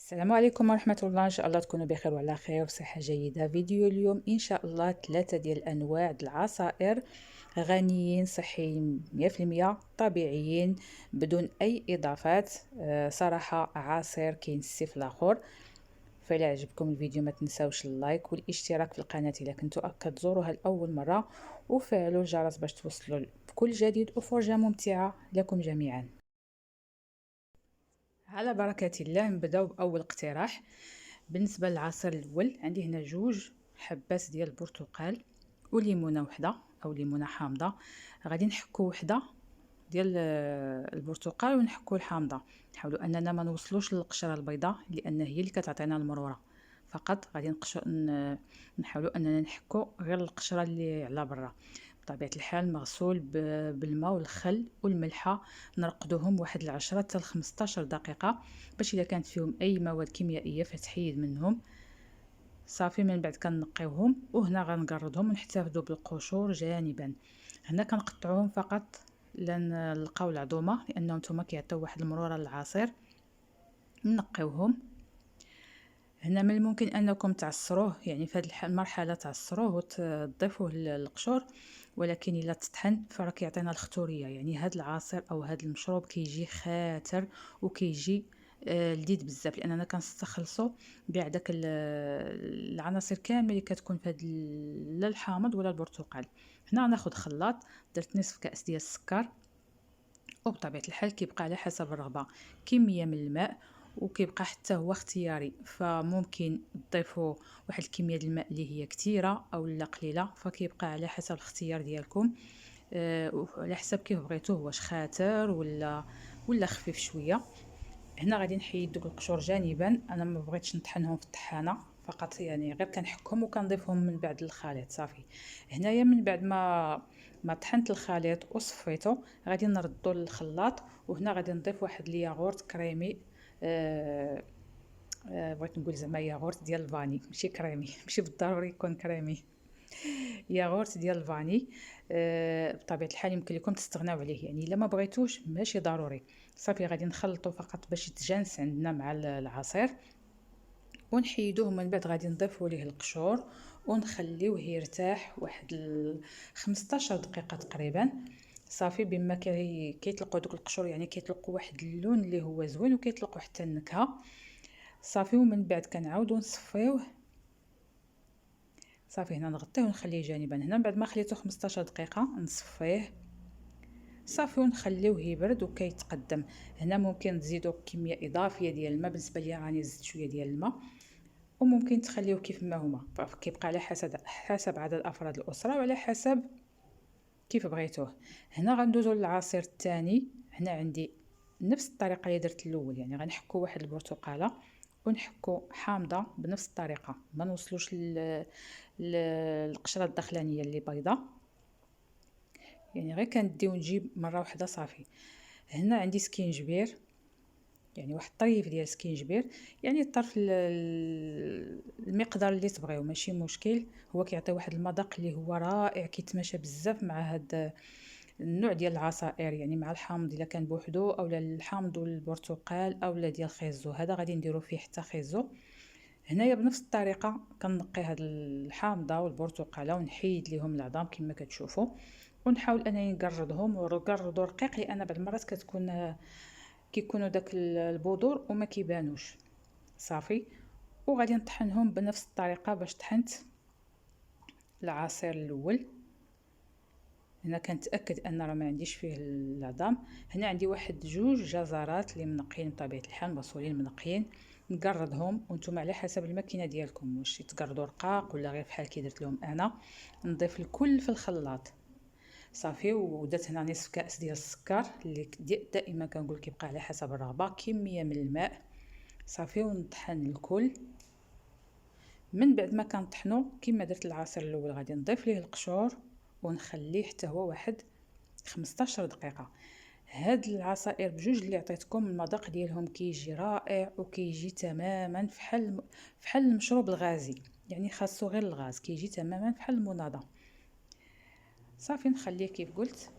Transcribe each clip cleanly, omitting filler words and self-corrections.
السلام عليكم ورحمة الله. إن شاء الله تكونوا بخير وعلى خير وصحة جيدة. فيديو اليوم إن شاء الله 3 ديال الأنواع العصائر غنيين صحيين 100% طبيعيين بدون أي إضافات. صراحة عصير كاين السيف الآخر. فإلا عجبكم الفيديو ما تنساوش اللايك والاشتراك في القناة إلا كنتوا كتزوروها لأول مرة، وفعلوا الجرس باش توصلوا بكل جديد وفرجة ممتعة لكم جميعا. على بركة الله نبداو بأول اقتراح. بالنسبة للعصير الأول عندي هنا 2 حبات ديال البرتقال وليمونة وحدة أو ليمونة حامضة. غادي نحكو وحدة ديال البرتقال ونحكو الحامضة. نحاولوا أننا ما نوصلوش للقشرة البيضاء لأن هي اللي كتعطينا المرورة. فقط غادي نحاولوا أننا نحكو غير القشرة اللي على برا. بطبيعة الحال مغسول بالماء والخل والملحة. نرقدوهم واحد 10 حتى 15 دقيقة باش إذا كانت فيهم أي مواد كيميائية فتحيد منهم. صافي من بعد كنقيوهم وهنا غنقردهم ونحتفظوا بالقشور جانبا. هنا كنقطعوهم فقط لان نلقاو العظومه لانهم نتوما كيعطيو واحد المروره للعصير. نقيوهم. هنا من الممكن انكم تعصروه، يعني في هذه المرحله تعصروه وتضيفوه للقشور، ولكن الا تطحن فراه كيعطينا الختوريه. يعني هذا العصير او هذا المشروب كيجي خاتر وكيجي لذيذ بزاف لاننا كنستخلصوا كاع داك العناصر كامله اللي كتكون في هذا لا الحامض ولا البرتقال. هنا ناخذ خلاط، درت نصف كاس ديال السكر، وبطبيعه الحال كيبقى على حسب الرغبه كميه من الماء، وكيبقى حتى هو اختياري. فممكن تضيفوا واحد الكميه ديال الماء اللي هي كثيره او لا قليله، فكيبقى على حسب الاختيار ديالكم. وعلى حسب كيف بغيتوه، واش خاتر ولا خفيف شويه. هنا غادي نحيد دوك القشور جانبا. انا ما بغيتش نطحنهم في الطحانه، فقط يعني غير كنحكهم وكنضيفهم من بعد للخليط. صافي هنايا من بعد ما طحنت الخليط وصفيته غادي نردو للخلاط. وهنا غادي نضيف واحد الياغورت كريمي. بغيت نقول زعما ياغورت ديال الفاني، ماشي كريمي، ماشي بالضروري يكون كريمي. ياغورت ديال الفاني. بطبيعه الحال يمكن لكم تستغناو عليه، يعني الا ما بغيتوش ماشي ضروري. صافي غادي نخلطو فقط باش يتجانس عندنا مع العصير ونحيدوه. من بعد غادي نضيفو ليه القشور ونخليوه يرتاح واحد 15 دقيقه تقريبا. صافي بما كيطلقوا دوك القشور، يعني كيطلقوا واحد اللون اللي هو زوين وكيطلقوا حتى النكهه. صافي ومن بعد كنعاودو نصفيوه. صافي هنا نغطيه ونخليه جانبا. هنا بعد ما خليته 15 دقيقه نصفيه صافي ونخليوه يبرد وكيتقدم. هنا ممكن تزيدوا كميه اضافيه ديال الماء. بالنسبه لي راني زدت شويه ديال الماء، وممكن تخليوه كيف ما هما. فكيبقى على حسب عدد افراد الاسره وعلى حسب كيف بغيتوه. هنا غندوزو للعصير الثاني. هنا عندي نفس الطريقه اللي درت الاول، يعني غنحكو واحد البرتقاله ونحكو حامضه بنفس الطريقه، ما نوصلوش للقشره الداخلانيه اللي بيضاء، يعني غير كنديو نجيب مره واحده. صافي هنا عندي سكينجبير، يعني واحد الطريف ديال سكينجبير، يعني الطرف المقدار اللي تبغيو ماشي مشكل. هو كيعطي واحد المذاق اللي هو رائع، كيتماشى بزاف مع هاد النوع ديال العصائر، يعني مع الحامض الا كان بوحدو اولا الحامض والبرتقال اولا ديال خيزو. هذا غادي نديرو فيه حتى خيزو. هنايا بنفس الطريقه كنقي هاد الحامضه والبرتقاله ونحيد ليهم العظام كما كتشوفوا، ونحاول انني نقردهم ونقردو رقيق، لان بعض المرات كيكونوا داك البذور وما كيبانوش. صافي وغادي نطحنهم بنفس الطريقه باش طحنت العصير الاول. هنا كنتاكد ان راه ما عنديش فيه العظام. هنا عندي واحد 2 جزرات اللي منقيين بطبيعه الحال، مغسولين منقيين. نقردهم وانتم على حسب الماكينه ديالكم، واش تقردوا رقاق ولا غير بحال كي درت لهم انا. نضيف الكل في الخلاط. صافي ودرت هنا نصف كاس ديال السكر اللي دائما كنقول كيبقى على حسب الرغبه، كميه من الماء. صافي ونطحن الكل. من بعد ما كنطحنو كما درت العصير الاول غادي نضيف ليه القشور ونخليه حتى هو واحد 15 دقيقه. هاد العصائر بجوج اللي عطيتكم المذاق ديالهم كيجي رائع وكيجي تماما فحال المشروب الغازي، يعني خاصو غير الغاز كيجي تماما فحال المناضه. صافي نخليه كيف قلت،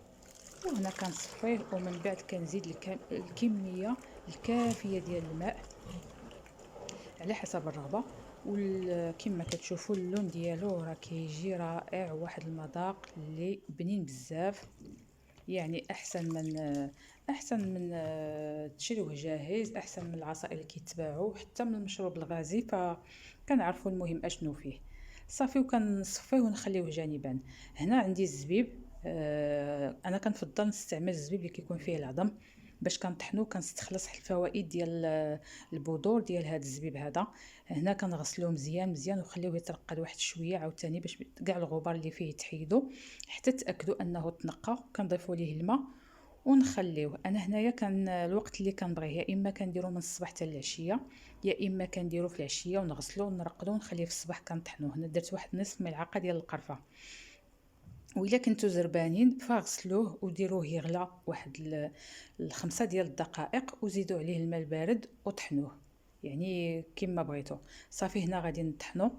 وهنا كنصفيه ومن بعد كنزيد الكميه الكافيه ديال الماء. على حسب الرغبه. كما كتشوفوا اللون ديالو راه كيجي رائع، واحد المذاق اللي بنين بزاف. يعني احسن من تشريوه جاهز، احسن من العصائر اللي كيتباعوا، حتى من المشروب الغازي. فكنعرفوا المهم اشنو فيه. صافي، وكنصفيه ونخليوه جانبا. هنا عندي الزبيب. انا كنفضل نستعمل الزبيب اللي كيكون فيه العظم، باش كنطحنو كنستخلص الفوائد ديال البذور ديال هذا الزبيب هذا. هنا كنغسلوه مزيان مزيان ونخليوه يترقد واحد شويه عاوتاني باش كاع الغبار اللي فيه يتحيدوا، حتى تاكدوا انه تنقى. كنضيفوا ليه الماء ونخليوه. انا هنايا كان الوقت اللي كنبغيه يا اما كنديرو من الصباح حتى العشيه، يا اما كنديرو في العشيه ونغسلوه ونرقدوه ونخليه في الصباح كنطحنوه. هنا درت واحد نصف ملعقه ديال القرفه. وإلا كنتو زربانين فاغسلوه وديروه يغلى واحد 5 ديال الدقائق، وزيدوا عليه الماء البارد وطحنوه، يعني كما بغيتو. صافي، هنا غادي نطحنو.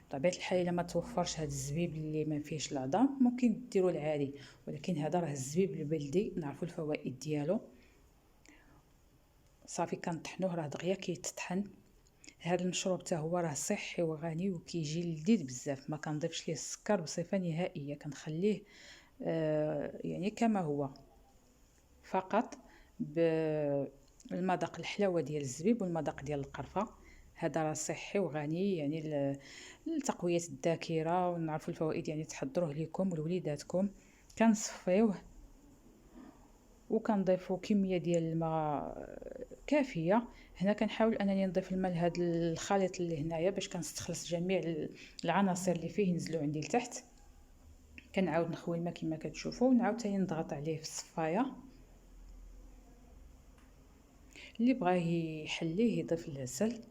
بطبيعه الحال الا ما توفرش هذا الزبيب اللي ما فيهش العظام ممكن ديروا العادي، ولكن هذا راه الزبيب البلدي نعرفوا الفوائد ديالو. صافي كنطحنوه، راه دغيا كيتطحن. هذا المشروب حتى هو راه صحي وغني وكيجي لذيذ بزاف. ما كنضيفش ليه السكر بصفه نهائيه، كنخليه يعني كما هو، فقط بالمذاق الحلاوه ديال الزبيب والمذاق ديال القرفه. هذا راه صحي وغني، يعني لتقويه الذاكره، ونعرفوا الفوائد. يعني تحضروه لكم ولوليداتكم. كنصفيوه وكنضيفوا كميه ديال الماء كافيه. هنا كنحاول انني نضيف الماء لهذا الخليط اللي هنايا باش كنستخلص جميع العناصر اللي فيه ينزلوا عندي لتحت. كنعاود نخوي الماء كما كتشوفوا، ونعاود ثاني نضغط عليه في الصفايه. اللي بغاه يحليه يضيف العسل،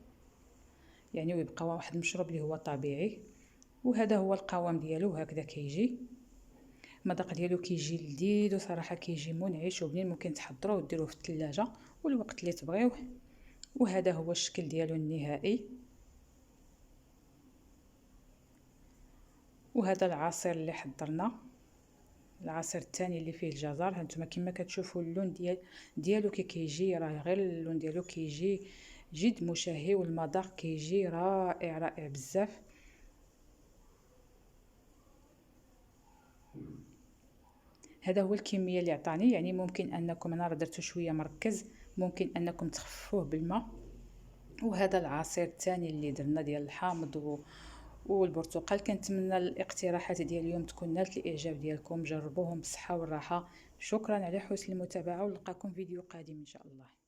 يعني ويبقى واحد المشروب اللي هو طبيعي. وهذا هو القوام ديالو، هكذا كيجي. المذاق ديالو كيجي لذيذ وصراحه كيجي منعش وبنين. ممكن تحضروه وديروه في الثلاجه والوقت اللي تبغيوه. وهذا هو الشكل ديالو النهائي. وهذا العصير اللي حضرنا، العصير الثاني اللي فيه الجزر. هانتوما كما كتشوفوا اللون ديالو كيجي، راه غير اللون ديالو كيجي جد مشهي، والمذاق كيجي رائع رائع بزاف. هذا هو الكميه اللي عطاني. يعني ممكن انكم، انا راه درتو شويه مركز، ممكن انكم تخففوه بالماء. وهذا العصير الثاني اللي درنا ديال الحامض والبرتقال. كنتمنى الاقتراحات ديال اليوم تكون نالت الاعجاب ديالكم. جربوهم بالصحه والراحه. شكرا على حسن المتابعه، ونلقاكم فيديو قادم ان شاء الله.